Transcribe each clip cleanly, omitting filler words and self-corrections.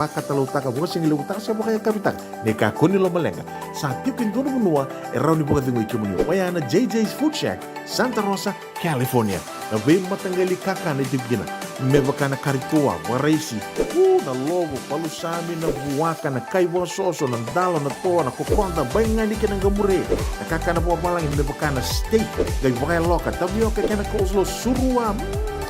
Makatalutaka buka sing liu taka sa mga kapitak ni kakuni lo malenga sa tipin dono munua around ni buka dingo ikimunyo wayana JJ's Food Shack Santa Rosa California na be matanggali kaka na dibgina mebaka na karitua waraisi na lobo palusami na buwaka na kaiwa soso ng dalo na toa na kukonda bayangani ka ng gamure na kaka na buwa malang mebaka na steak gay baka loka tabiyo ka na kauslo surua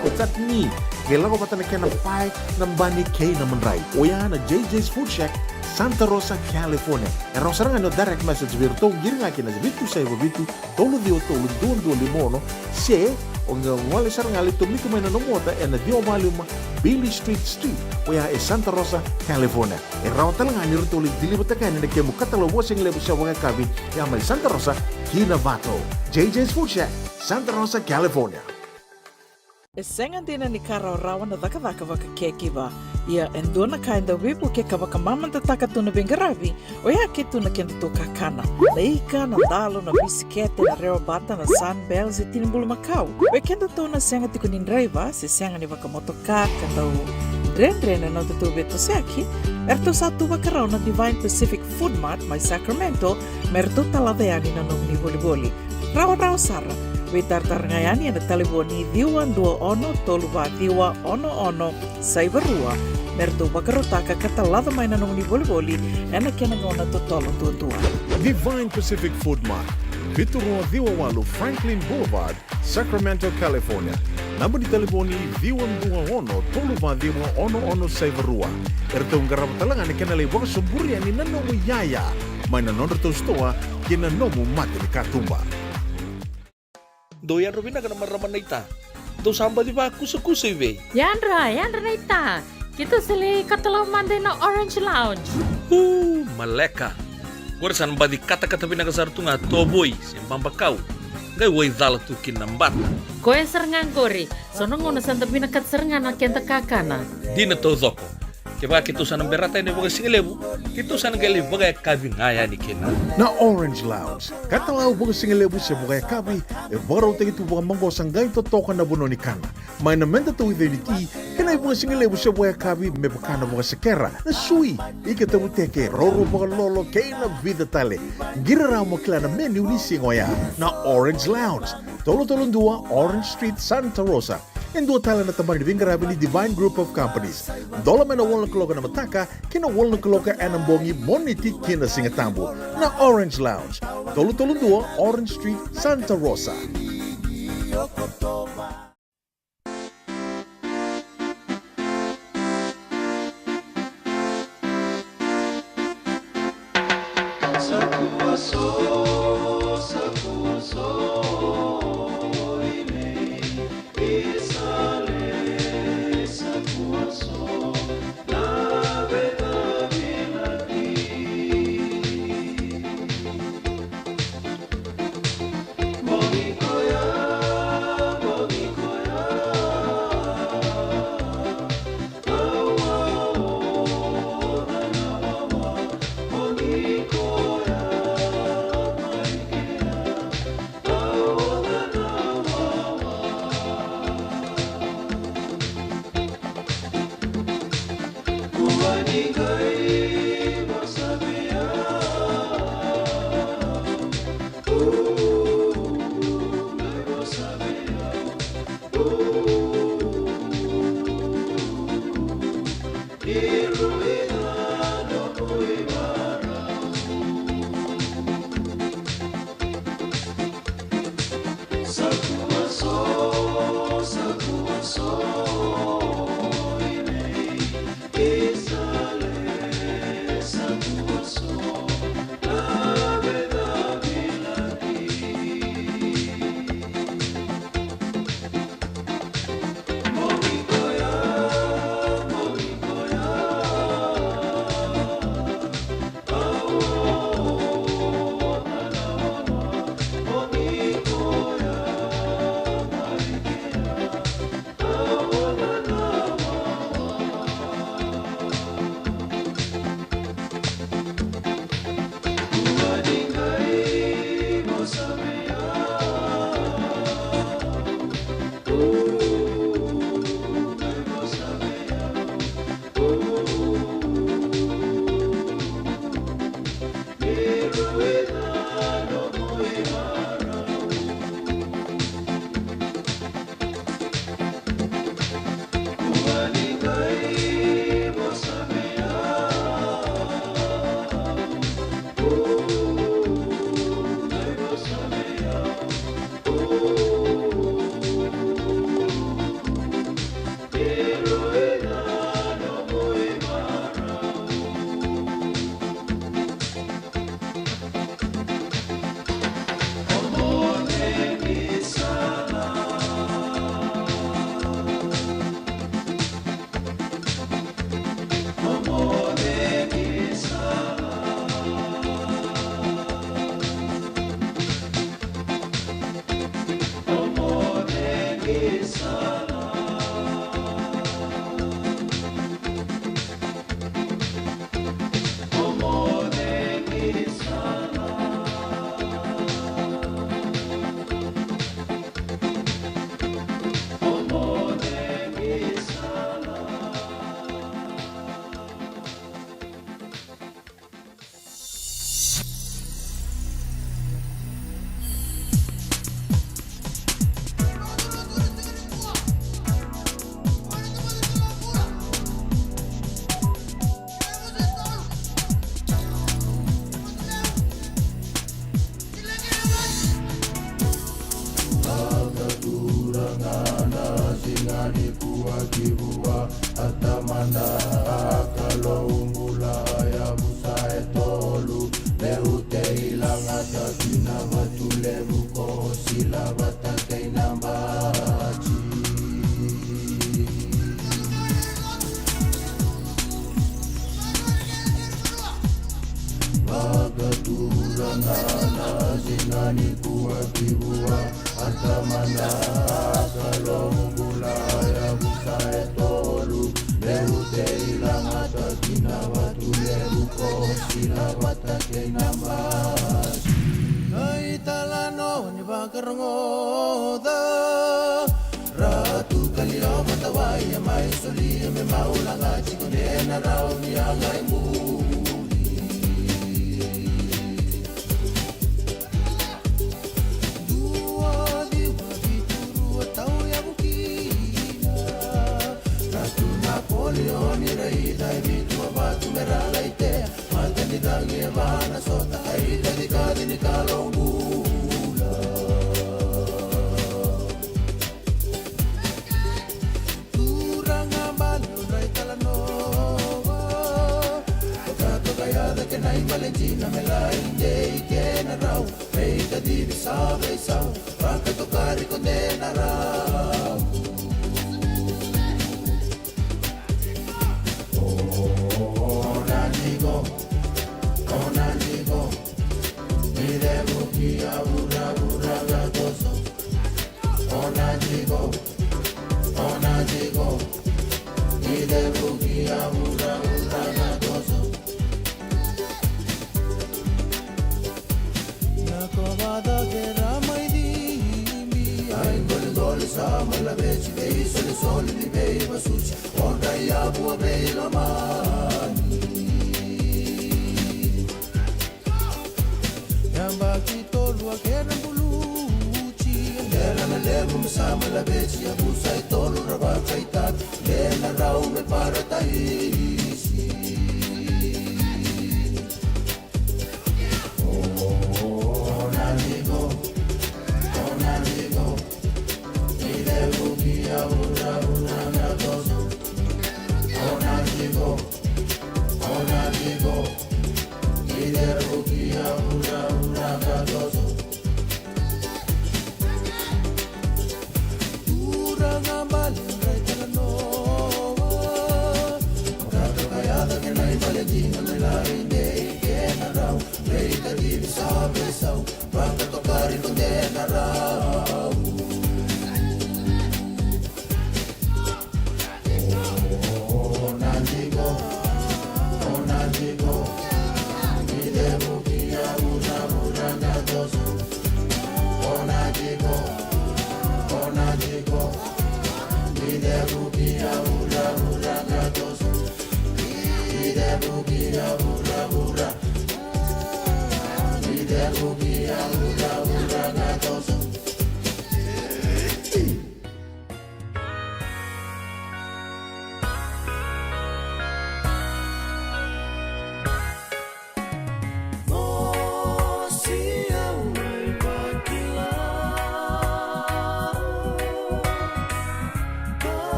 at ni kailangan ko pata na kaya ng pie ng bani kay na manray. O yan na JJ's Food Shack, Santa Rosa, California. E raw sarang ano direct message virto, giri nga kina bitu sa iba bitu, tolo dio tolo duon limono, se, o nga wali sarang ali tumiko may nanumota, e na dio mali Billy Street. O yan e Santa Rosa, California. E raw talang ani rito ulit dilibot na kaya na kaya mo katalawa sing lebo sa mga kabi, yan may Santa Rosa, Kinavato. JJ's Food Shack, Santa Rosa, California. E senga dina ni kara rawa na daka waka keki ba. Ia endona kainda wipu ke kawaka mamanta taka tuna bengarabi. O ya ke tuna kenda to kakana. Na ika, na dalo, na bisikete, na reo bata, na sunbells e tinimbulu makau. O kenda to na senga tiko nindraiva, se senga ni waka motoka, kanda o dren na tutu beto seki. Erto satu wakarao na Divine Pacific Food Mart, mai Sacramento, merto talaveani na nung ni boli-boli. Rawa sara. Witartar ngayani na taliboni diwan 21 toluba diwa ono saibarua merto bakarotaka katalada may nanong ni boli-boli na kinagona to tolo tutua. Divine Pacific Food Mart, Vituro Diwawalu Franklin Boulevard, Sacramento, California. Namo di taliboni diwan 21 toluba diwa ono saibarua. Ertong garap talangan ni kanalay waka suburi ni nanomu yaya. May nanon to stoa kinanomu mati ni katumba. Doyan Robina ka naman raman na ita. Do samba di ba kusa-kusa iwe? Yanra na ita. Kita sili katalaw mande na Orange Lounge. Maleka. Gurasan ba di kata-kata pinakasarto nga toboy, simpang bakaw. Ngay way dala tu kinambat. Koe serengan kori. Sono ngono santa pinakat serengan na kenta kakana. Di na to zoko. Kaya kito sa nang berata ni baga singalebu, kito sa nang gali baga kabi ngaya ni kina. Na Orange Lounge, katalaw baga singalebu siya baga kabi, e baraw tayo ito baga manggosang gayon totokan na buno ni kana. May namenda to identity, kanay baga singalebu siya baga kabi, may baka na baga sakera, na sui, ikatabuteke, roro baga lolo, kay na vida tale. Giraraw mo kila na menu ni singoya, na Orange Lounge, tolo-tolong dua, Orange Street, Santa Rosa. And dua tala na tamang ni Bingarabi ni Divine Group of Companies. Dola man na wala kaloka na mataka, kina wala kaloka anambongi moniti kina singatambo na Orange Lounge. Tolo-tolong dua, Orange Street, Santa Rosa.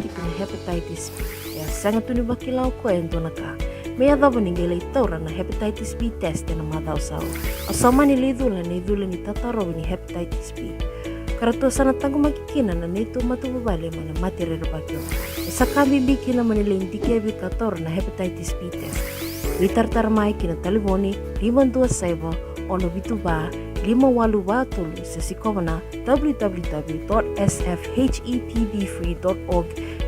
tipini hepatitis B. Ya sangat tuni bakilau ko endo naka. May adabo ni gele itaura na hepatitis B test na madao sao. Asama ni lidula ni tataro ni hepatitis B. Karato sana tango makikina na nito matubabali mana matire bakyo. Sa kambi biki na manila indiki abi tator na hepatitis B test. Litartar mai kina taliboni 527 ono bituba 582 tulu sa sikomana www.sfhetbfree.org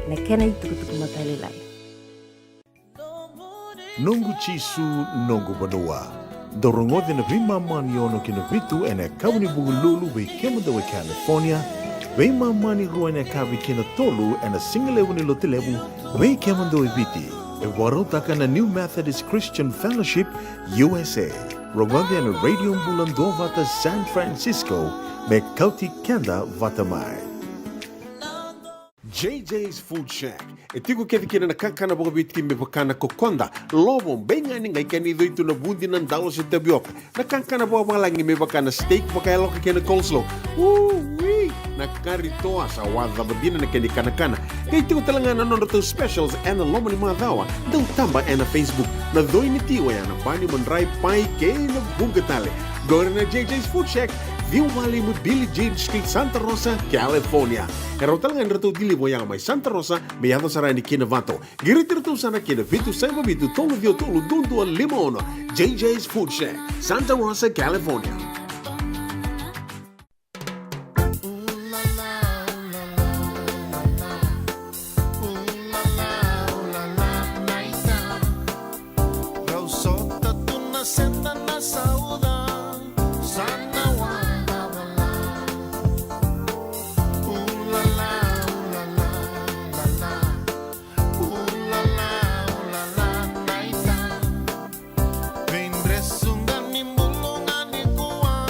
na kena itukutuku matalilay. Nungu chisu nungu banua. Dorongo de na vima mani ono kina vitu ene kawani bungu lulu we kemada we California. Vima mani rua ene kawi kina tolu ene singalewu ni lotilewu we kemada we viti. E warotaka na New Methodist Christian Fellowship USA. Rogode na Radio Mbulando vata San Francisco me kauti kenda vata mai. JJ's Food Shack. E tigo kena na kakana boga bitki me bakana kokonda. Lobo benga ni ngai kani doito na bundi nan dalo sa tapioca. Na kakana boga malangi me bakana steak baka loka kena coleslaw. Wee! Na karitoa sa wadha badina na kani kana. Kay tigo talanga na nono specials and lomo ni mga dawa. Daw tamba na Facebook. Na doi ni tiwa ya na bani mandray pai kay na bugatale. Go na JJ's Food Shack. View Valley mo Billie Jean Street, Santa Rosa, California. Pero talagang rito dilibo yang may Santa Rosa, may ato sa rani kinavato. Giritirito sana kinavitu sa mabitu tolo dio tolo dundu al limono. JJ's Food Shack, Santa Rosa, California. Vem sundan ni mulungan ni kuwa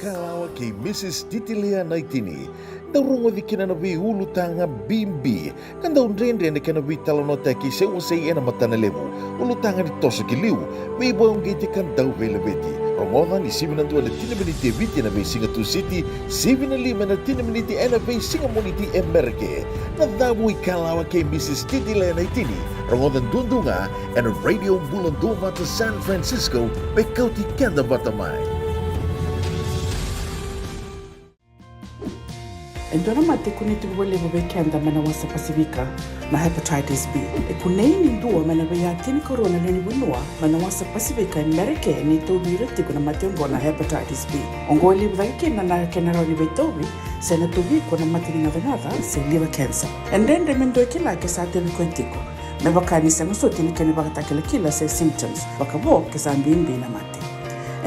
kalawa kay Mrs. Titilia Naitini. Daurungo di kinanabi ulu tanga bimbi. Kan daun rende ni kanabi talonota ki sewa say ena matanalevu. Ulu tanga di toso kiliu. May boyong giti kan daw velabeti. Rongodan ni 7 na 10 miniti viti na bay Singatu City, 7 na 5 na 10 miniti na bay Singamoniti Emerke. Nadaboy kalawa kay Mrs. Titilia Naitini. Rongodan dundunga and radio bulanduma to San Francisco may kauti kanda batamay. Endona mate kuniti wale wabekenda mana wasa Pasifika na hepatitis B. E kunei ni ndua mana waya tini corona leni winua mana wasa Pasifika Amerike ni tobi riti kuna matengo na hepatitis B. Ongo libu dhaki na kenara ni betobi se na tobi kuna matini ngadha se liver cancer. Endende mendo kila ke sa tebi kwentiko. Me bakani se ngusote ni kene bakata kila se symptoms bakabo ke sa mbimbi na mate.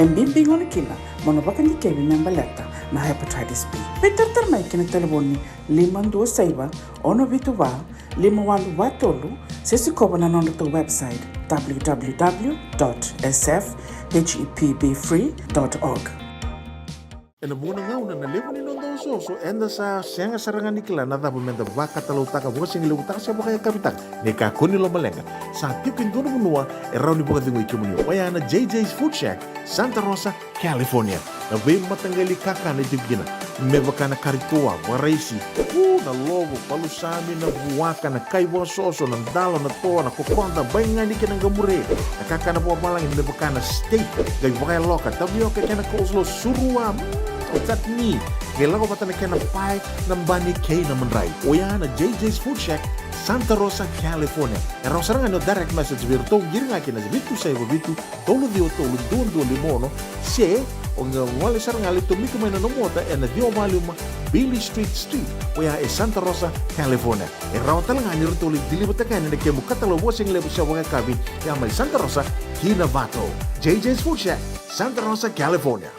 Mbimbi ngone kila mono bakani kebi membaleta na hepatitis B. Peter termai kena telefoni 526 ono vituva 51watolu sesi koba na nondo to website www.sfhepbfree.org. E na muna ngauna na levo ni nondo soso enda sa senga sarangan nikila na dapat menda baka talautaka buka singi leutaka siya baka kapitak ni kakuni lo malenga sa tiukin dono munua e rauni buka dingo ikimunio waya na JJ's Food Shack Santa Rosa, California. Na bay matanggali kakana jugina mebaka na karitoa waraisi na logo palusami na buwaka na kaiwa soso na dalo na toa na kokonda bay nga ni kinang gamure na kakana po malang mebaka na steak gay bakay loka tabio ka kena coleslaw surua tatni kailan ko pata na kena pie ng bani kay na manray oya na JJ's Food Shack Santa Rosa, California. E rosarangan no direct message virto giringa kina bitu sa bitu tolo dio tolo dondo limono se o ngale sarangali to miku mena no mota e na dio maluma Billy Street oya e Santa Rosa, California. E rawtal nga ni rito dilibota kan ne kemu katalo wasing lebu sa wanga kabi ya mai Santa Rosa, Kinavato. JJ's Food Shack, Santa Rosa, California.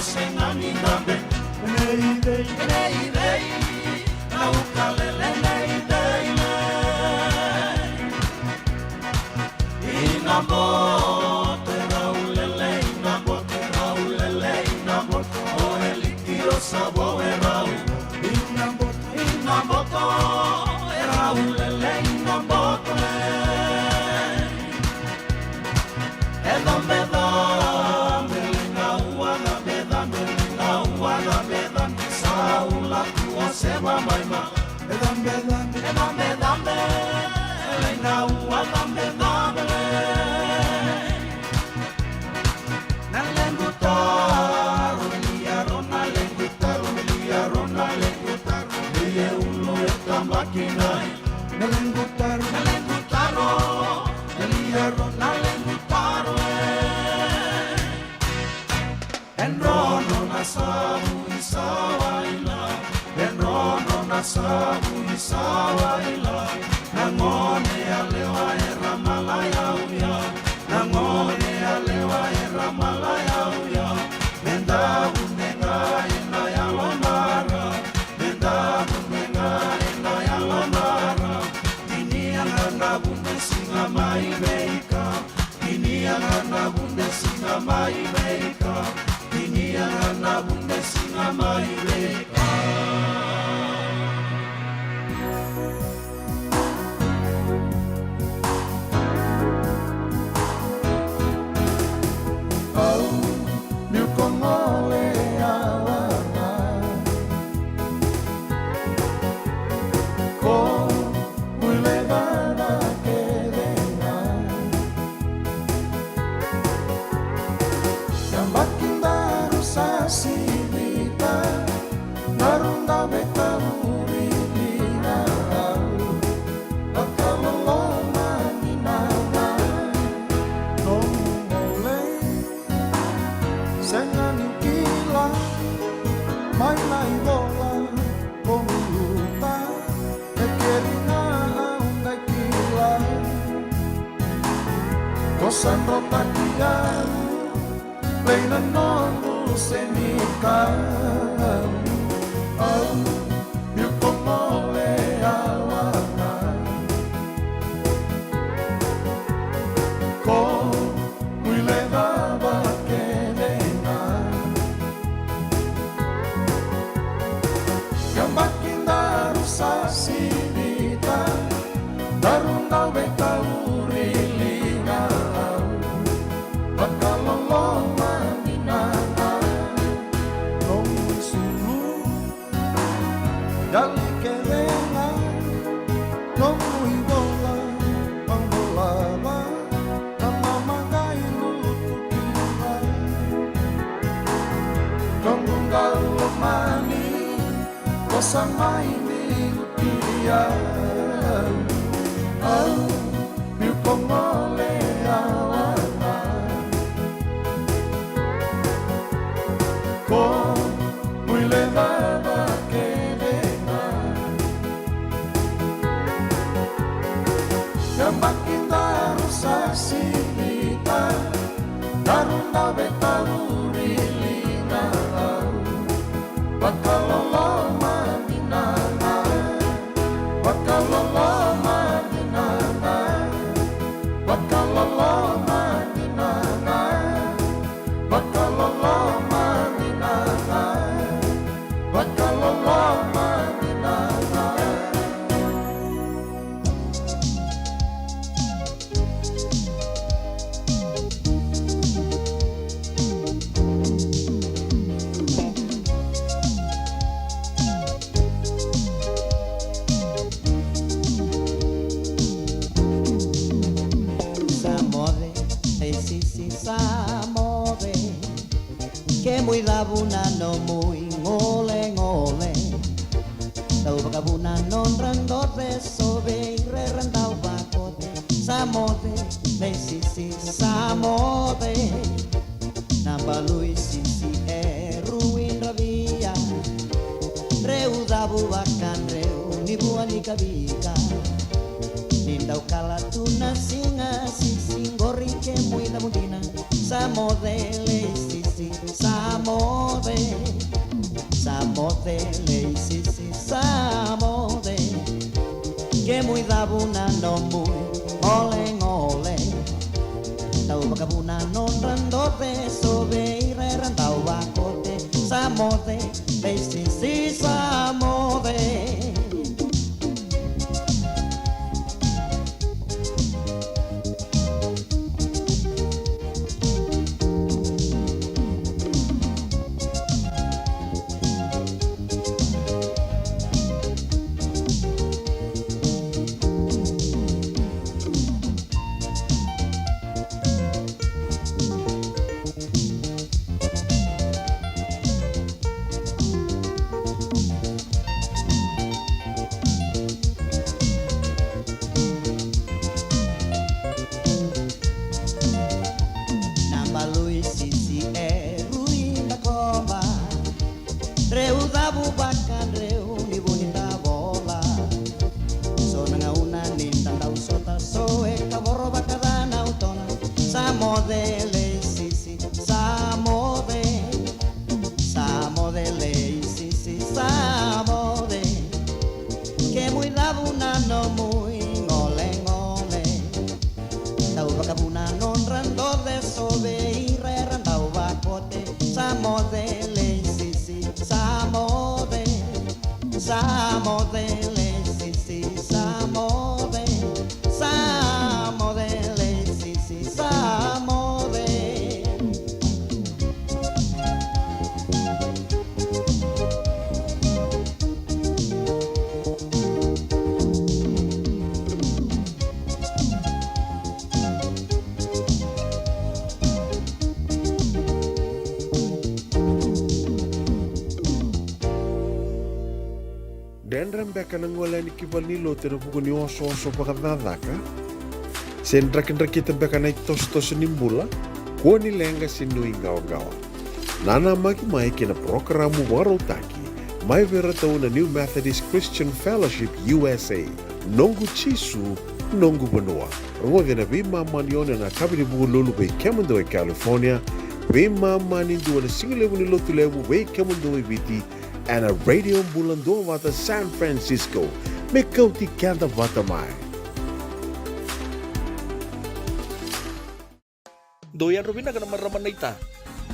sengani nambe nei dei na ukalele nei dei ina bote raulele ina bote o elikio sabo erau ina bote raulele ina bote Seba maima, edambe, leina ua dambe, na lengutaro, liye ulo etambakinai, na lengutaro, enrono na sabu isawaila. Sabu isawaila nangone alewa era malaya uya nangone alewa era malaya uya menda bunenga ina ya lonara menda bunenga ina ya lonara ini angana bunde singa mai meika ini angana bunde singa mai meika ini angana bunde singa mai meika. Sandro takiaru Leina nonu semikau Au Milkomole awana Ko Muile dava kedena Gambakin daru sasibita Darundau betauri Sama ini dia, milkomole awana, ko muile dava kedena, gambakin daru sasibita, darunda betaluri lina, bakalolo. Muy dabuna no muy ngole ngole Tau bakabuna non randor beso be re randau bakote Samote me sisi samote Nambalui sisi ruin rabia Reu dabu bakan reu ni bua ni kabika Nindau kala tuna singa sisi ngori ke muy dabudina Samote le sisi Samote mode sobe re randau bakote sa mode si sa mode. Dendram beka nangola ni kivalilo te rapuko ni oso pakadadaka. Sen drakin-drakita beka na itos-tos nimbula, ko ni lenga sinui gawa-gawa. Nana maki mai kina programo warotaki, mai vera tau na New Methodist Christian Fellowship USA, nongu chisu, nongu banua. Rua na bima manione na kabini buku lulu bei Kemando California, bima mani dua na singilewu ni lotu lewu bei Kemando viti, and a radio bulando wata San Francisco, me kauti kanda wata mai. Doyan Robina kana maraman na ita.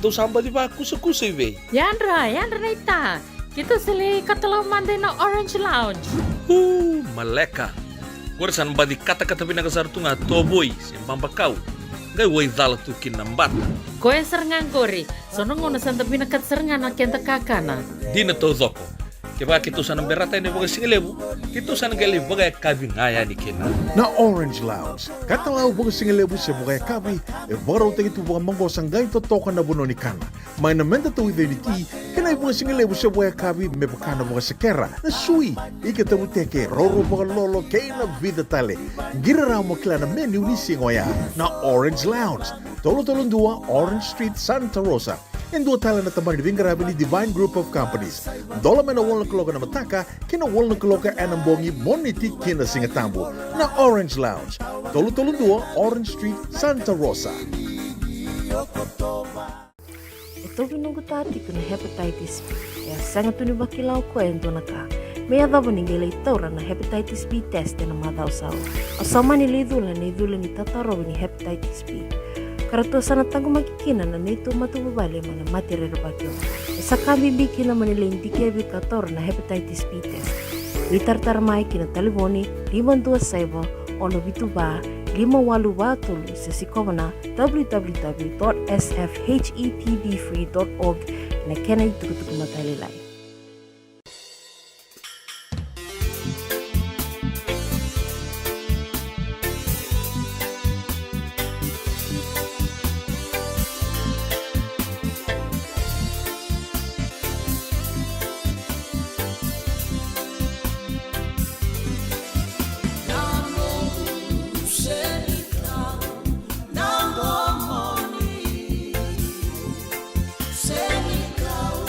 Do samba di ba kusa-kusa iwe. Yandra na ita. Kita sili katalaw mande na Orange Lounge. Maleka. Gorsan ba di kata-kata pinakasartunga toboy, simpambakaw. Ngay way dala tu kinambata. Koe serengan kori, sono ngono santa pinakat serengan na kenta kakana. Di na to zoko. Kaya kito sa nang berata ni baga singilebu, kito sa nang gali baga kabi ngaya ni kina. Na Orange Lounge, katalaw baga singilebu siya baga kabi, e baraw tayo ito baga manggosang gay totokan na buno ni kana. May namenta to ito ni ti, kanay baga singilebu siya baga kabi, may baka na baga sakera, na sui, ikatabuteke, roro baga lolo, kay na vida tale. Giraraw mo kila na menu ni singoya, na Orange Lounge, tolo-tolong dua, Orange Street, Santa Rosa. And dua tala na tamang nibingarabi ni Divine Group of Companies. Dola man na walang kaloka na mataka, kina walang kaloka anambongi moniti kina singatambo na Orange Lounge. Tolo-tolong dua, Orange Street, Santa Rosa. Ito binunggu tati kuna hepatitis B. Ya sangat tuni bakilau ko ento naka. May adabo ningelay taura na hepatitis B test na madausaw. Asama nilidula ni tataro ni hepatitis B. Karatu sana tango makikina na nito matubabali mana matire bakyo. Sa kami bikina manila hindi kebi kator na hepatitis B test. Litartar mai kina taliboni 527 ono bituba 582 sa sikomana www.sfhetbfree.org na kenay tukutuk matalilay. Senikau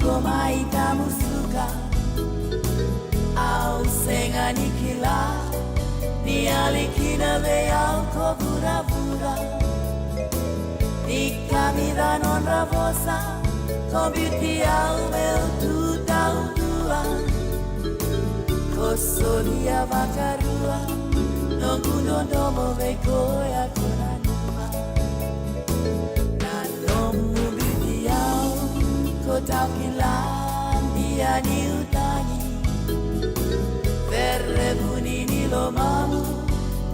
komai tamu suka au senga nikila ni alikina veau ko pura-pura ni camida non ravosa ko beauty au meu tu tau tua ko solia vakarua no kuno domo ve ko ya koranuma na nomu beauty au ko tau kilan dia ni utani verre bunini lo mamu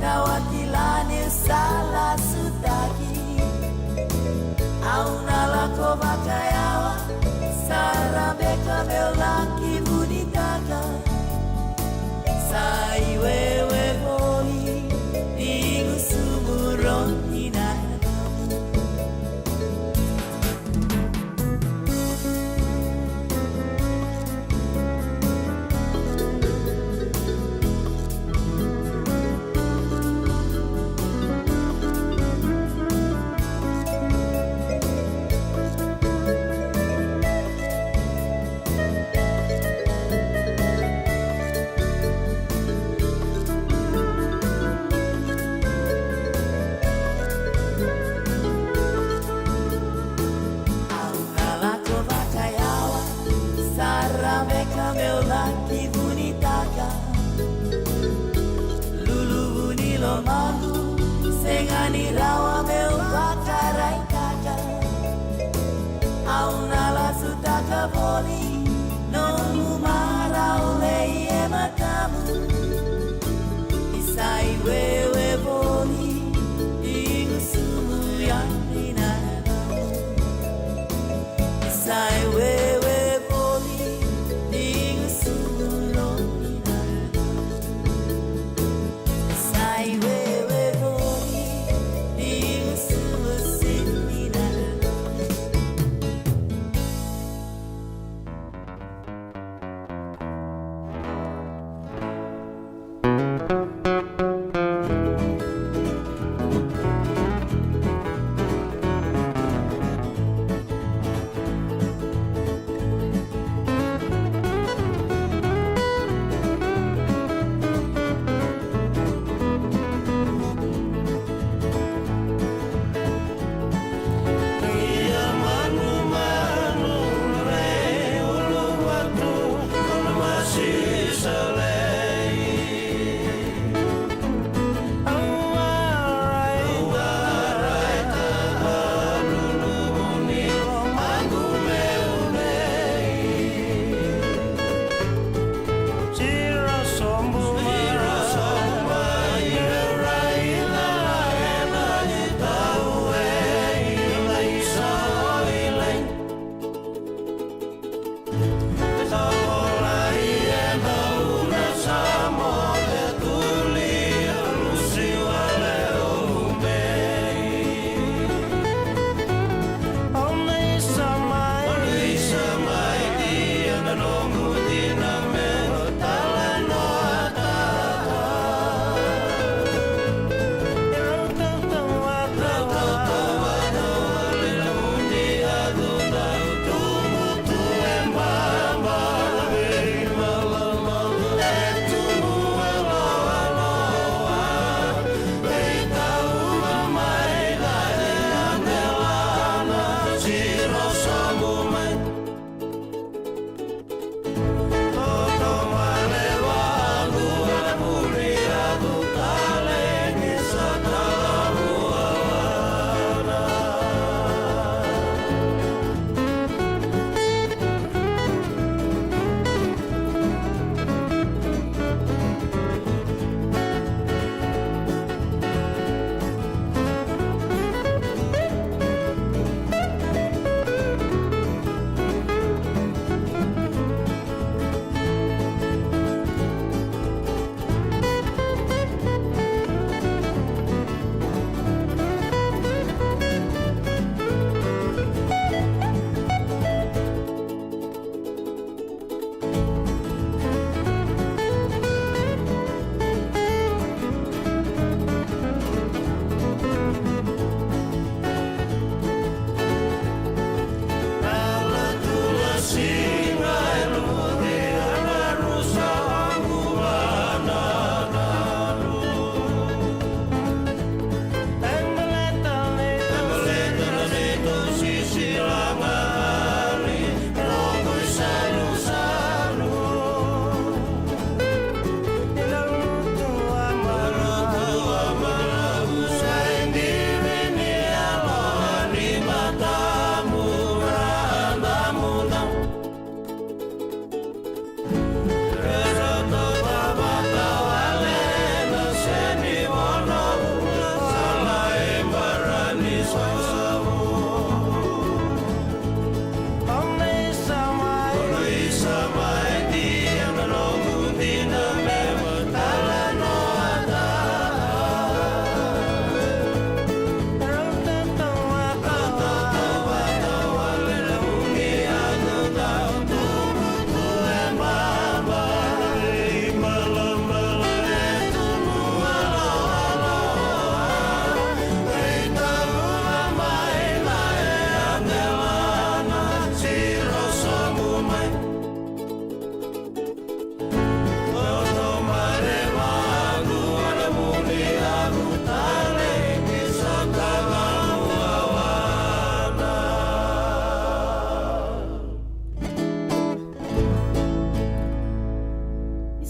tawakilani sala sutaki auna la kovakayawa sarabeka meolaki bunitaka sai wewe boli ingu sumuroni na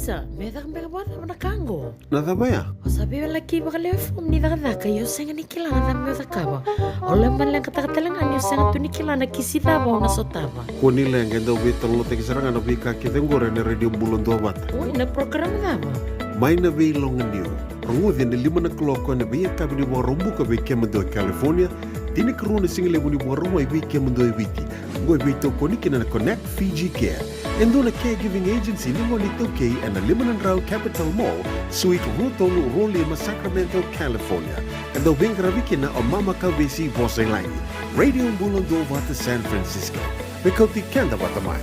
Isa, me da mbega bwana na kango. Na dhabaya? O sabi wala ki baka leo fom ni da kayo senga ni kila na me da kaba. Ole man lang katakatalang anyo senga tu ni kila na kisida ba na sotaba. Kuni lenga ndo vitalo te kisaranga no vika kitengore ne radio bulon do bat. Oi na program da ba. Mai na vi long new. Rungudi ne 5:00 na vi kabini bo rumbu ka vi kemendo California. Tini karuna single buni bo rumai vi kemendo viti. Ngoi vi to koniki na Connect Fiji Care. Endo na caregiving agency ni ngoni toke and the Limanan Rao Capital Mall, Suite Rutolu Rolima, Sacramento, California. And the Wingaraviki o Mama Kavisi Voselani. Radio Bulando Vata San Francisco. Bekoti Kenda Vatamai.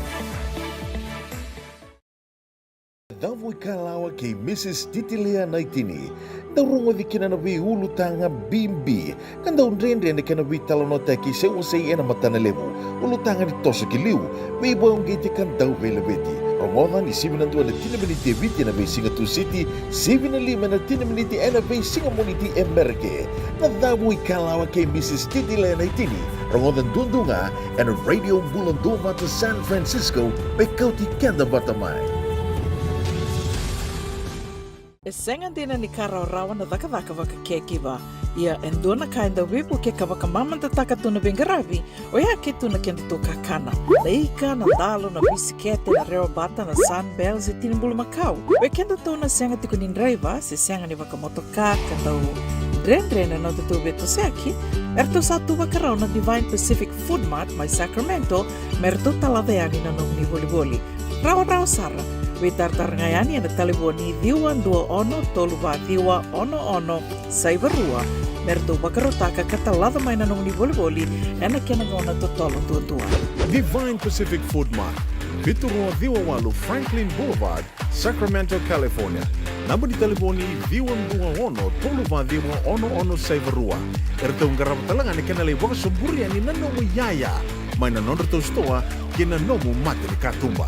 Davoi kalawa kay Mrs. Titilia Naitini. Darungo di kinanabi ulutanga bimbi. Kanda unrende na kanabi talonota ki sewa say ena matanalevu. Ulutanga ni toso kiliu. May boyong giti kan daw velabeti. Rongoda ni 7 na tinaminiti eviti na may Singatu City. 7 na tinaminiti ena may Singamoniti Amerike. Na davoi kalawa kay Mrs. Titilia Naitini. Rongoda dundunga and Radio Bulondova to San Francisco. Bekauti Kenda Batamay. E senga dina ni kara rawa na dhaka waka kekiwa. Ia endona ka enda wipu ke ka waka mamanta taka tuna bengaravi o ia ke tuna kenda to kakana. Leika na dalo na bisikete na reo bata na sunbells e tinimbulu makau. We kenda to na senga tiku ni driver se senga ni waka motoka kanda u drendre na tutu beto seaki. Erto satu waka rao na Divine Pacific Food Mart mai Sacramento merto taladeani na nung ni voli. Rawa sara. We tartarangayani na taliboni diwa 2131 saibarua merto bakarotaka katalada mai na nung ni voli ena kenangona totolo tutua. Divine Pacific Food Mart. Viturua Diwawalu Franklin Boulevard, Sacramento, California. Namba di taliboni Diwan 2131 saibarua. Erto ngarabatalangan ikanale waka sumburi ani nanomu yaya. Mai na nonreto stoa kina nomu mate ni katumba.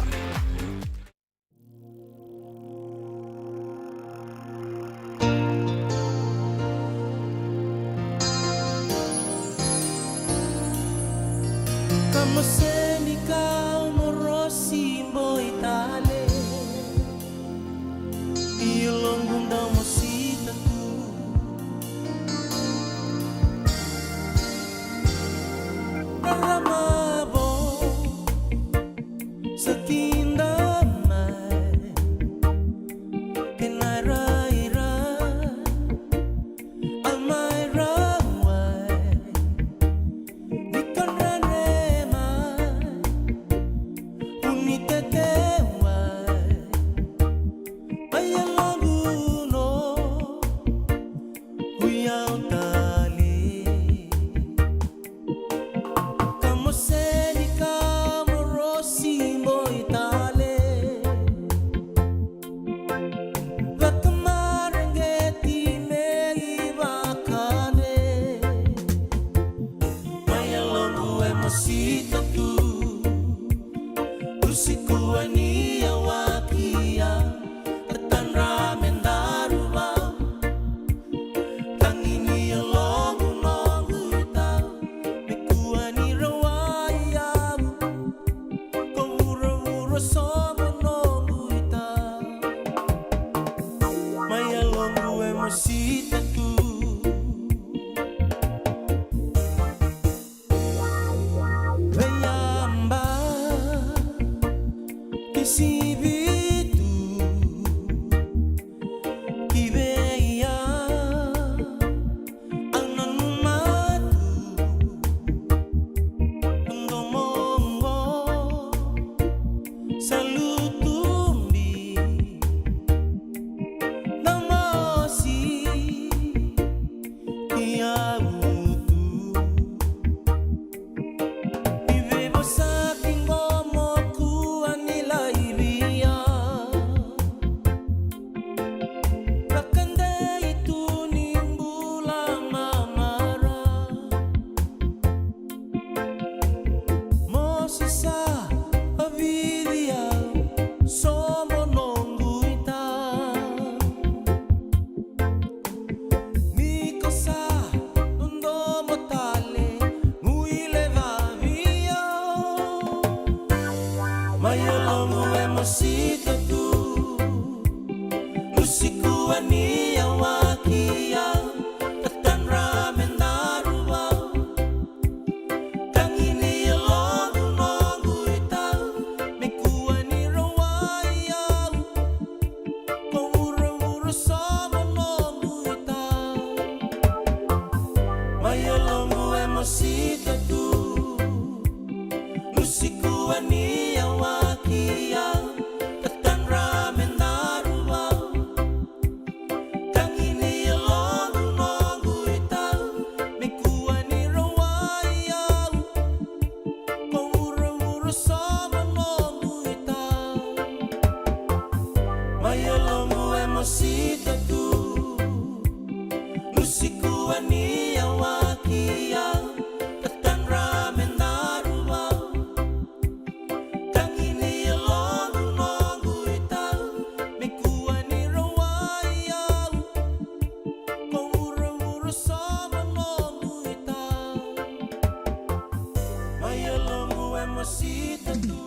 Nisikuwania wakia Tatan ramen daruwa Tangini longu nongu ita Mekuani rawaya Pawura-wura sama nongu ita Maya longu emosita tu Nisikuwania wakia Tatan ramen daruwa Tangini longu nongu ita Mekuani rawaya Pawura-wura sama nongu ita Maya longu emosita tu Nisikuwania wakia Tatan ramen daruwa Tangini longu nongu ita Mekuani rawaya Pawura-wura sama nongu ita Maya longu emosita tu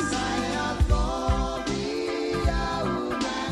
Saya podía una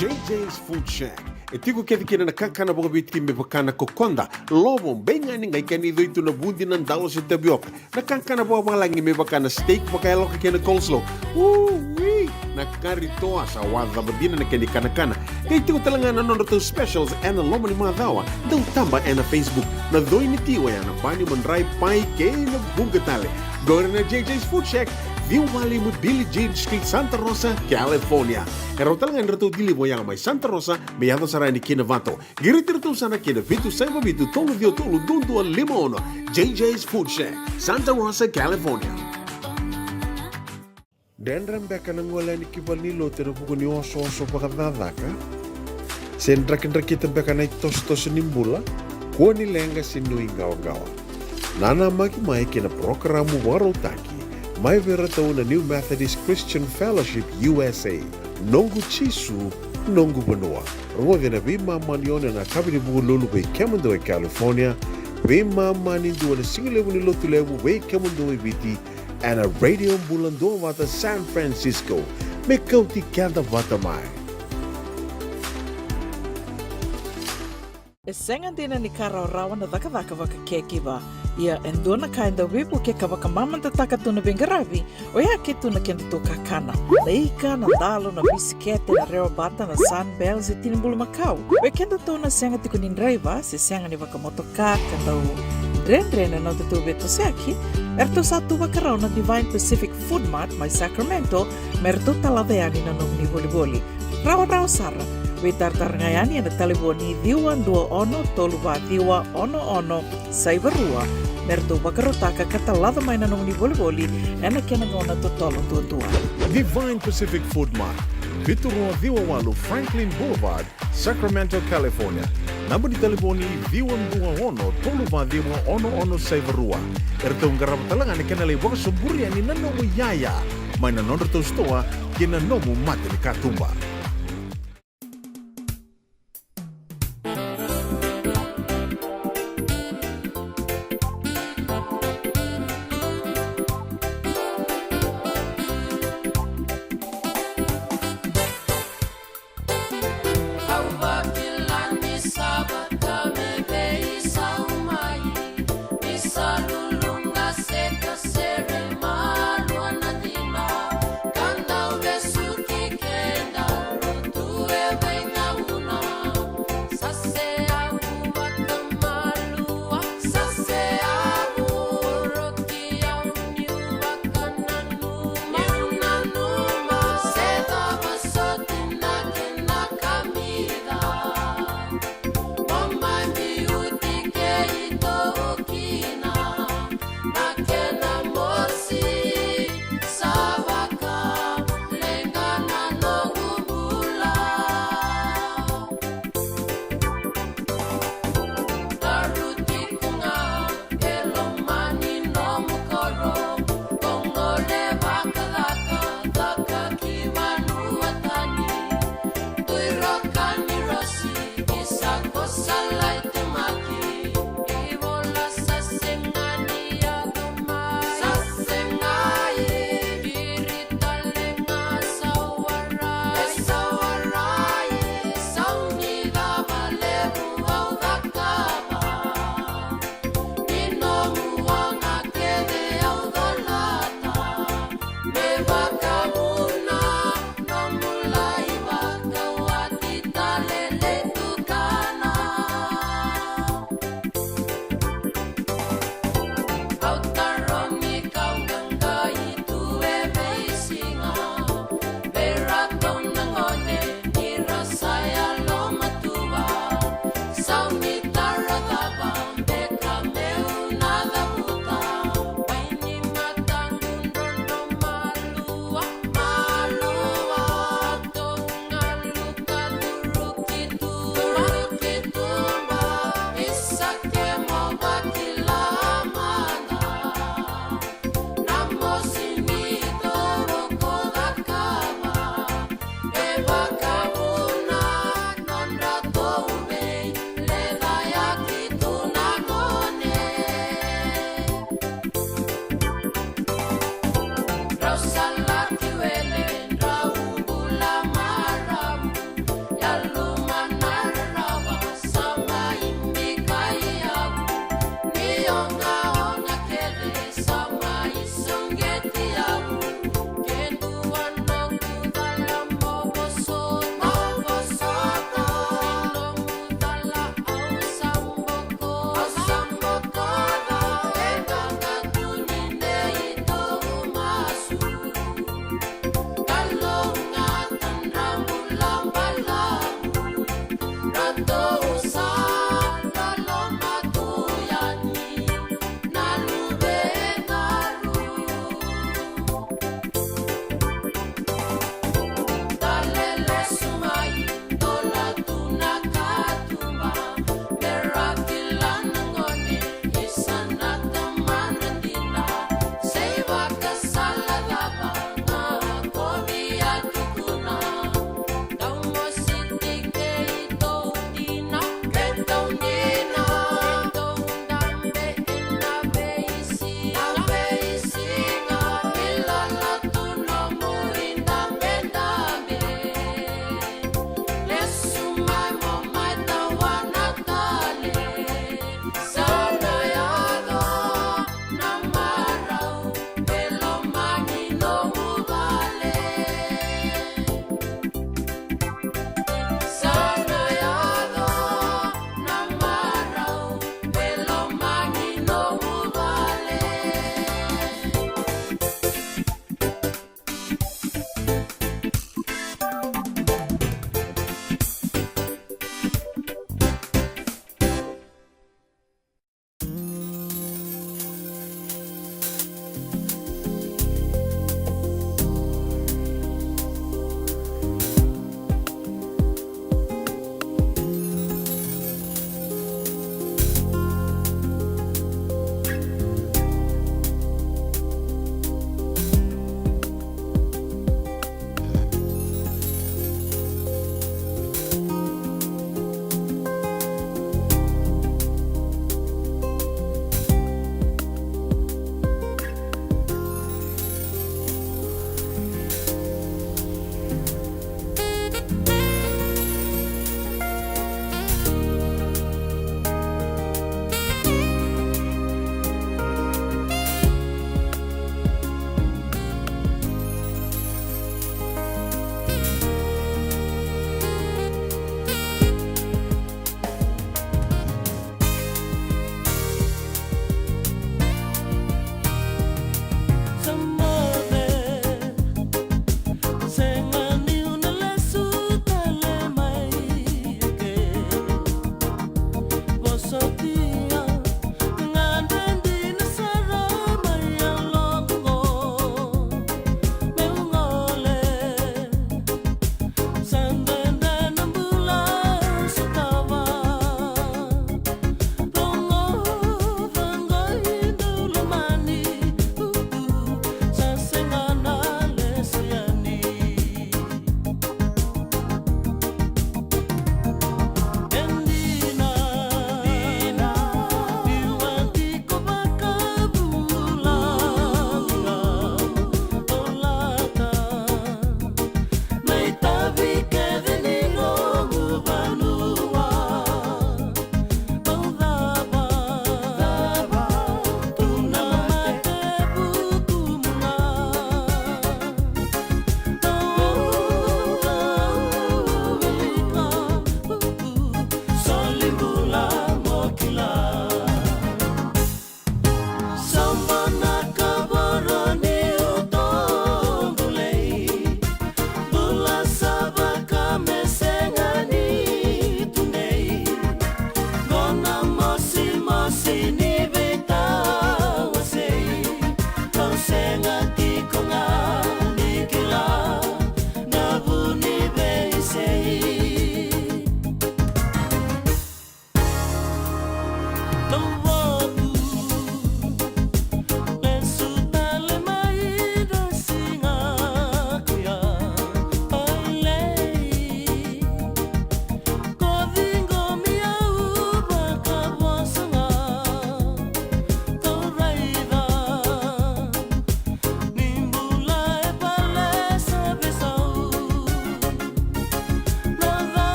JJ's Food Shack. E tiko kethi kina na kakana boka biti me bakana kokonda. Lobo benga ni ngai kani doitu na bundi nan dalo se tabioka. Na kakana boka malangi me bakana steak baka eloka kena coleslaw. Wee! Na karitoa sa wadha badina na kani kana. Kaya tiko talanga na nono specials and na loma ni mga dawa. Daw tamba na Facebook. Na doi ni tiwa ya na bani manray pai kaya na bungatale. Go na JJ's Food Shack. Viu Valley mo Billie Jean Street, Santa Rosa, California. Karo talagang rato dili mo yang may Santa Rosa, may yato saray ni Kinavato. Girit-rito sana Kinavitu, Saiba Vitu, Tolo Dio Tolo, Dunduan, Limon, JJ's Food Shack, Santa Rosa, California. Dendram beka nang wala ni kibal ni lote na buko ni oso-oso pakadadaka. Sendra-kendra kita beka na itos-tos nimbula, kuha nilenga sinuingaw-gawa. Nana magi-mai kina programo warotaki. Mai vera tau na New Methodist Christian Fellowship USA. Nongu chisu, nongu banua. Rode na bima manione na kabini bugu lulu bei Kemando e California. Bima mani dua na singilewu ni lotu lewu bei Kemando e biti. And a radio bulando wata San Francisco. Me kauti kanda wata mai. E senga dina ni kara rawa na dhaka waka keki ba. Ia endona kainda wipu ke kawaka mamanta taka tuna bengaravi o ia ke tuna kenda to kakana. Leika na dalo na bisikete na reo bata na sunbells e tinimbulu makau. O kenda tona senga tiku nindraiva se senga ni waka motoka kanda u dren na tutu beto seaki. Erto satu wakarau na Divine Pacific Food Mart mai Sacramento merto talaveani na nung ni boli-boli. Rawa sara. We tartarngayani na taliboni diwan 21 toluwa diwa ono saibarua merto bakarotaka katalada mai na nung ni boli-boli na kenagona totolo tua. Divine Pacific Food Mart. Viturua Diwa Walu Franklin Boulevard, Sacramento, California. Namba di taliboni Diwan 21 toluwa diwa ono saibarua. Erto ngarap talanga ni kenalay waka suburi ni nanomu yaya. May nanondo to stoa kinanomu mati ni katumba.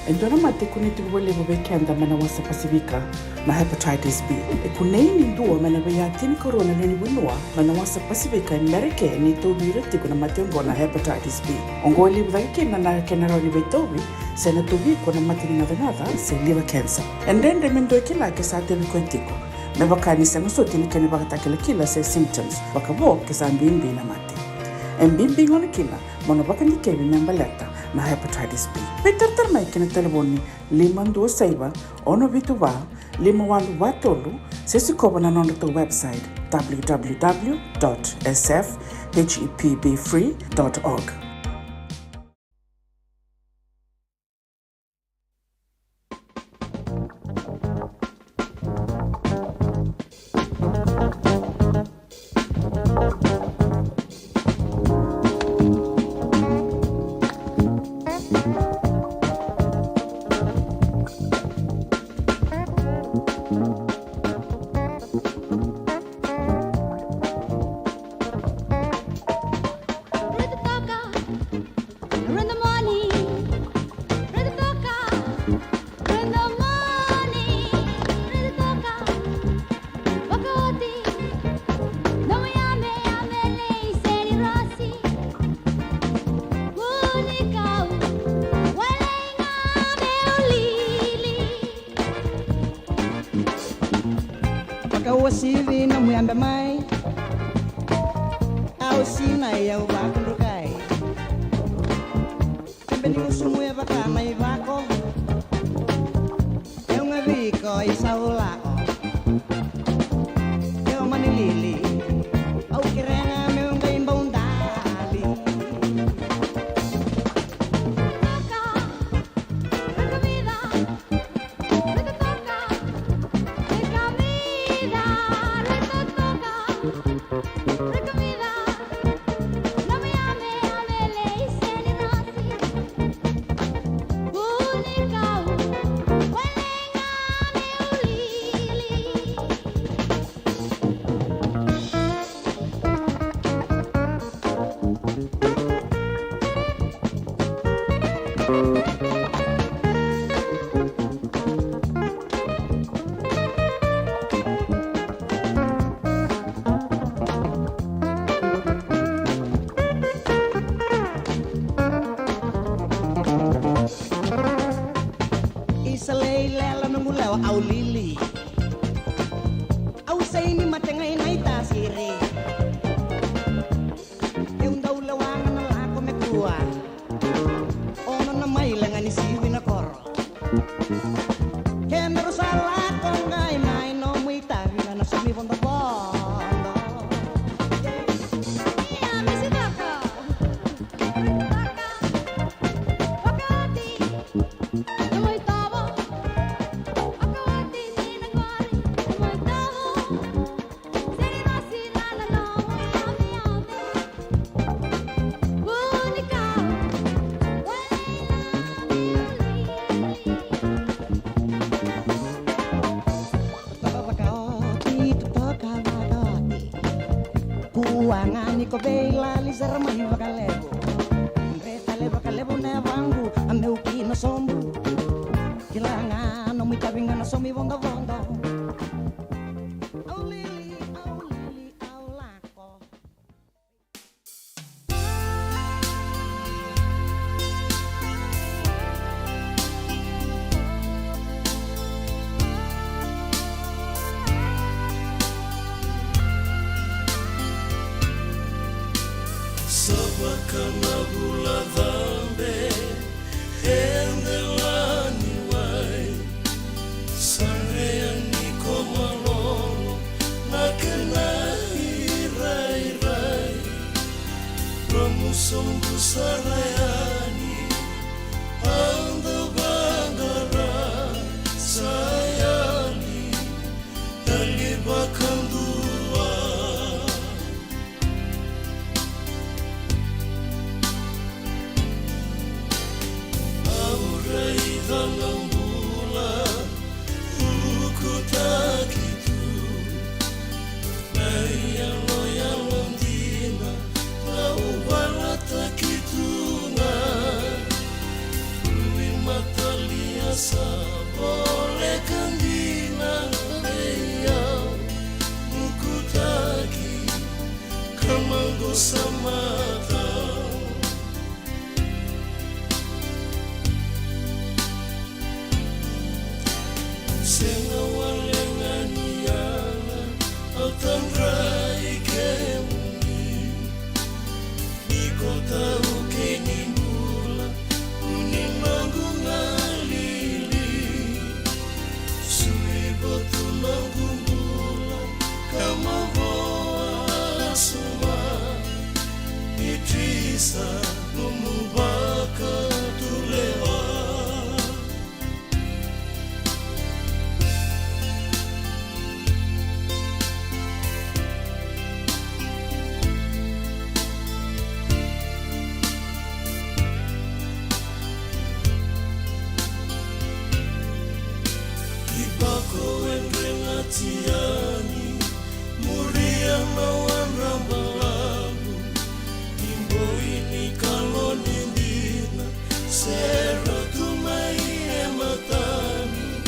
Endona matikuni tuwele vekenda mana wasa Pasifika na hepatitis B. Kuneini ndua mana veya tini corona leni winua mana wasa Pasifika Amerike ni tobira tiku na matengo na hepatitis B. Ongoli vekenda na kenara ni vetobi sena tobi kuna matini na venada se liver cancer. Endende mendo kila kesa tebi kwentiko. Mevakani sena sotini kani vakatakele kila se symptoms vakavo kesa mbimbi na mati. Mbimbi ngoni kila mono vakani kevi membaleta na hepatitis B. Peter mai kena telefoni 526 ono vituva 51 sesi kobana nondo to website www.sfhepbfree.org. Kawasili na muyambe mai au sina ya ubakundukai Mbeni usumu ya baka mai vako Eunga viko isaulako Eo manilili au kirena meunga imbaundali au lili au saini matengai nai tasiri unda wana na lako mekua ono na mailanga ni siwi na koro kenero sala kongai mai no muita na sumi bondo bondo ya misidaka wakati Kuangani ko bela lizar mai vakalebo Retale vakalebo na vangu ameu kina sombu Kilanga no mi kabinga na somi vondo vondo Au lili au lako Sabakana bula dhambe endelani wai Sarea niko malono na kena irai Ramusombu sarayani anda bangara sayani Talibakan dua dalam bulan buku tak itu Naya loyang londina kau tahu kini mula unimanggu ngalili sui botu mangumbula kama voa suma itrisa numubaka tulewa Tiani muria mawan rambalamu imbo ini kalau nindina sero tumai ematani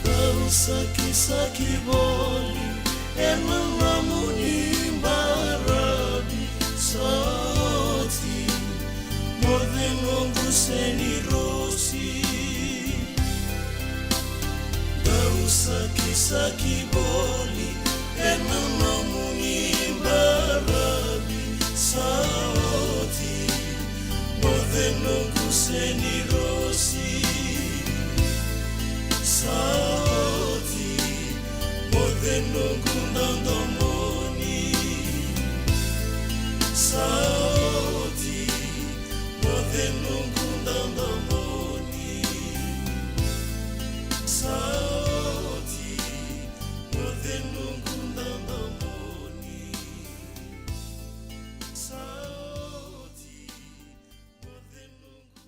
tahu saki boli enamamu imbarabi sauti modenongu seni rosi Saki boli enamamu imbarabi sauti modenongu seni rosi sauti modenongu ndandomoni sauti modenongu ndandomoni sauti modenongu ndandomoni sauti modenongu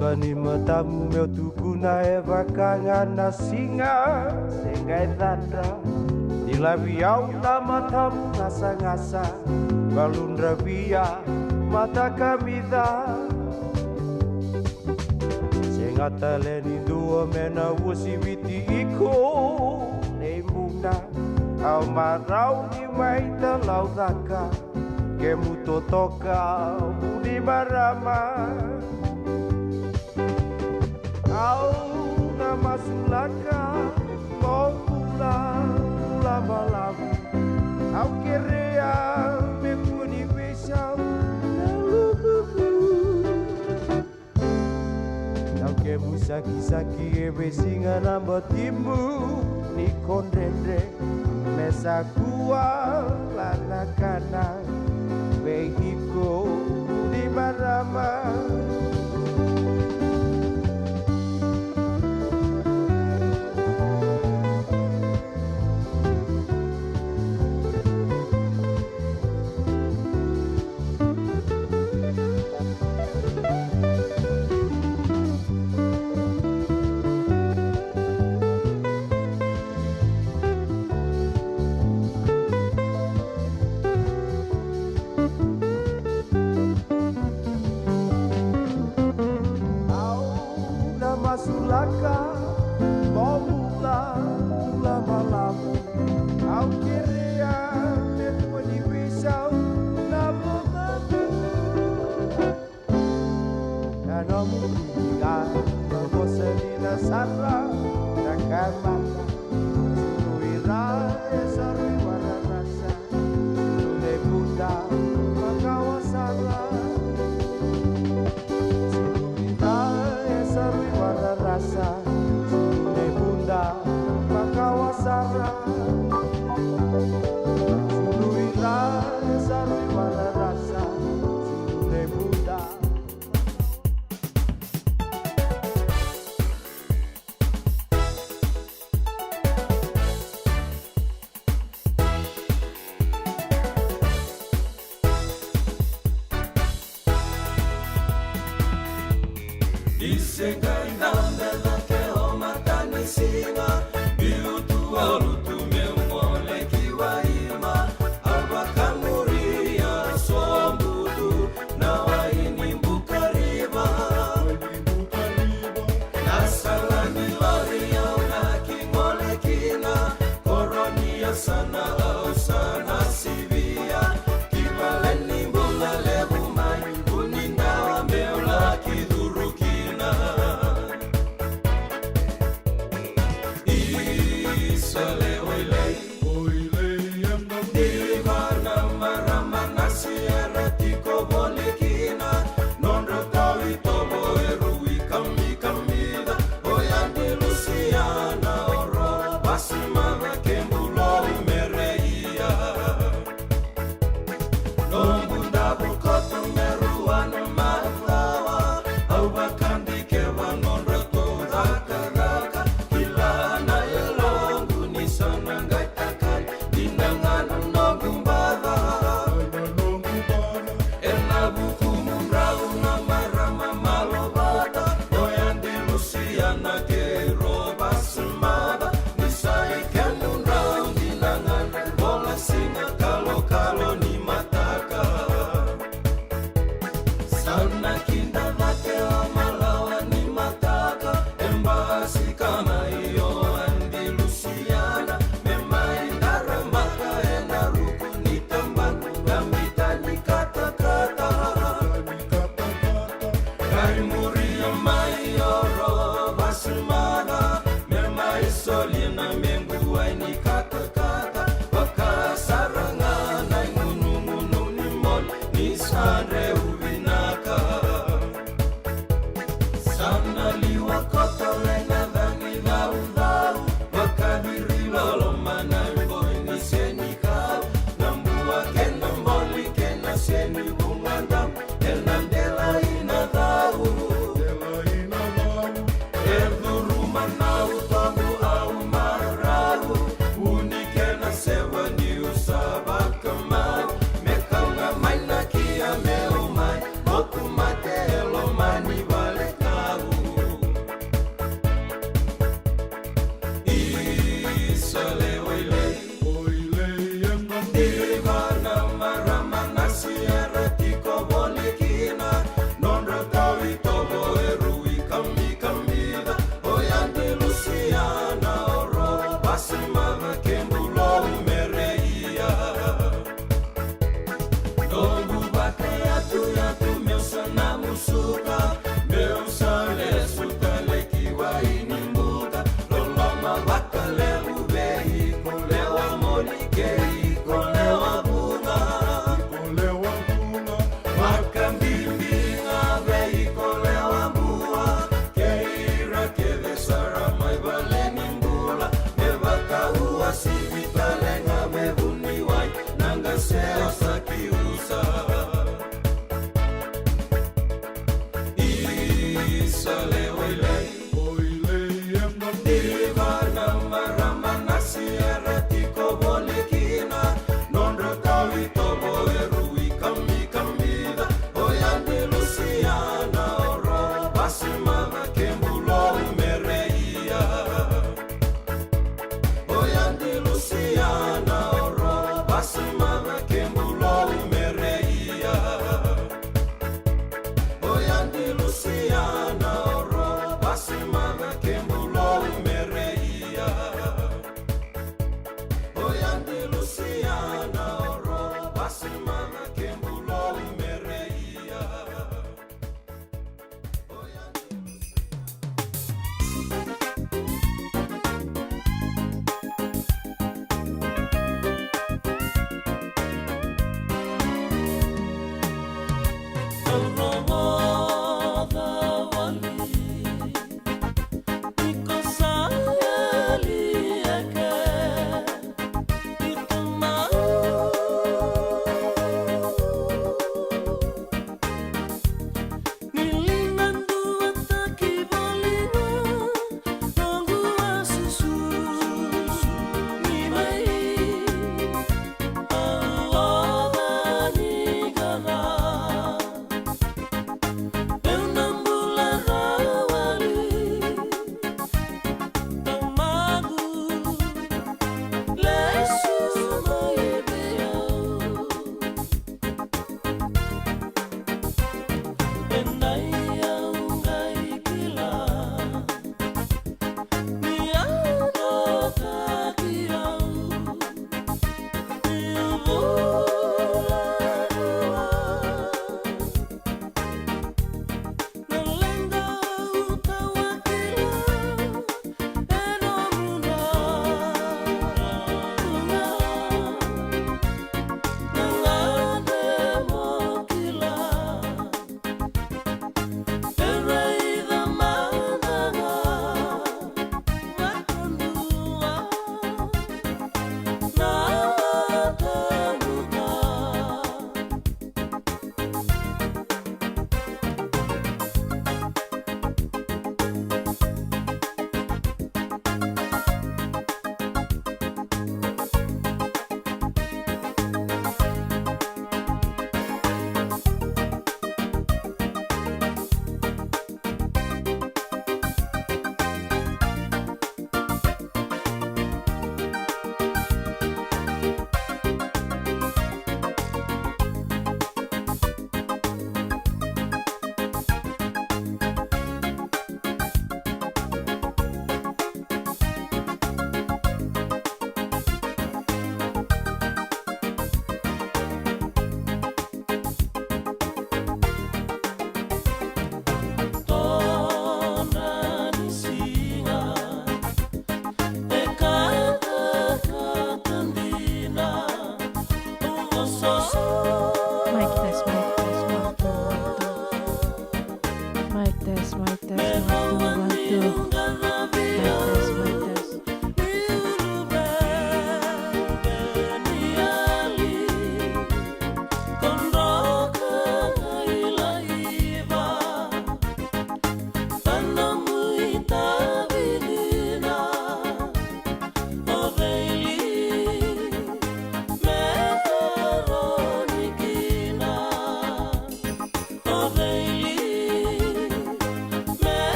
Kani matamu meu tukuna e vakangana singa Sengai tanda Dilaviau na matamu ngasa-ngasa Balundra via mata kamida Sengata leni dua mena wusi viti iko Neimuna au marau ni waita laudaka Kemuto toka uni marama Au na masulaka Mau pula lama-lama Au kerea me puni besau Au ke musaki-saki e besinga namba timu Ni kondendre Mesa kua lana-kana Behiko di marama Masulaka, momula, lama-lama Au kerea, me puni besau, lama-lama Nano mulia, nabosa nila sarra, nakamata Suruira, esarui wararasa Sule bunda, makawasara Rasa Sule bunda makawasara Suluira sarui wala rasa Sule bunda Isengai nambela ke o matani singa Biutu alutu meumole kiwaima Abakamuria sombudu na waini mbukariba Nasalani loria una kingole kina Koronia sana au sana sivia Kibaleni mbula lebu mai Unindawa meula kiduru Luciana que roba su mada, ni sai que no Was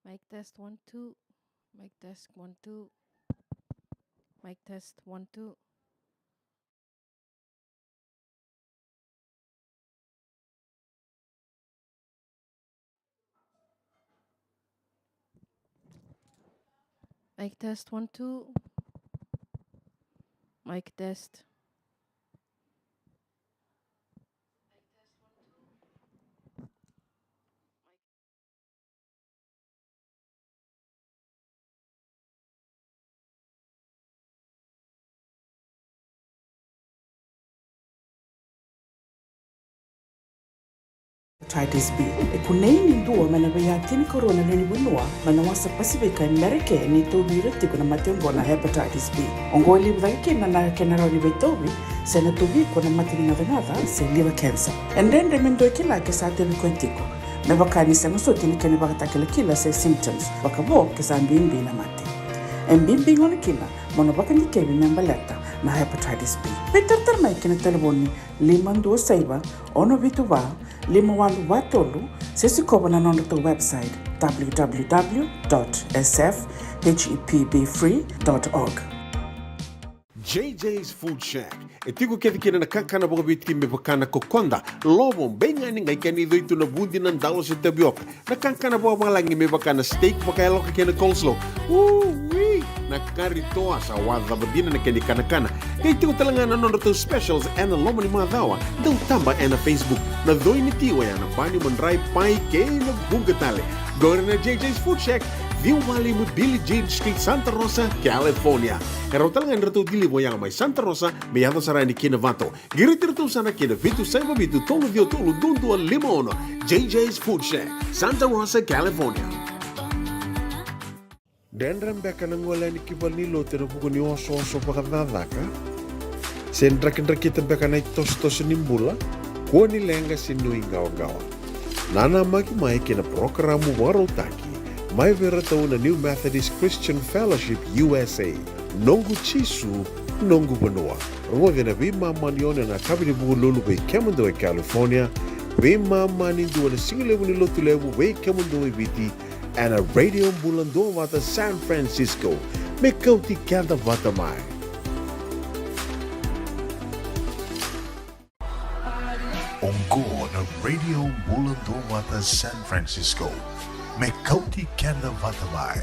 Mic test 1 2. Mic test 1 2. Mic test 1 2. Mic test 1 2. Mic test. Hepatitis B. E kunei ni ndua mana baya tini corona leni winua mana wasa Pasifika Amerike ni tobi riti kuna matembo na hepatitis B. Ongo libu dhaki na kenara ni betobi se na tobi kuna matini ngadangada se liver cancer. And then remendo kila ke sa tebi kontiko. Na baka ni sa nguso tini kene baka takila kila se symptoms. Baka bo ke sa mbimbi na mati. En bimbi ngona kila mono baka ni kebi membaleta na hepatitis B. Peter termai kena telefoni 52 ono vitu va 51 sisi koba na nondo to website www.sfhepbfree.org. JJ's Food Shack. E tiku kete kina na kakana boka biti me bakana kokonda. Lobo benga ni ngai kani doitu na bundi na ndalo se tapioca. Na kakana boka malangi me bakana steak baka eloka kena coleslaw. Wee! Na kari toa sa wadha badina na kani kana. Kay tiku talangana nono to specials and lomo ni madawa. Dau tamba na Facebook. Na doi ni tiwa ya na bani mandrai pai kena bungatale. Go na JJ's Food Shack. Viu Valley mo Billy Jean Street, Santa Rosa, California. Karo talagang rato dili mo yang may Santa Rosa, may yato sarani kinavato. Giritirto sana kinavitu sa ibabitu tolo dio tolo dundu al limono. JJ's Food Shack, Santa Rosa, California. Dendram beka nang wala ni kibal ni lote na buko ni oso-oso pakadadaka. Sendrak-ndrakita beka na itos-tos nimbula, kuha nilenga sinuingaw-gawa. Nana magi-may kina programo warotaki. Mai vera tau na New Methodist Christian Fellowship USA. Nongu chisu, nongu banua. Rua vena vima manione na kabini bugu lulu bei kemundo e California. Vima mani dua na singilewu ni lotu lewu bei kemundo e viti. And a radio bulando wata San Francisco. Me kauti kanda wata mai. Ongo na radio bulando wata San Francisco. Me kauti kanda wata mai.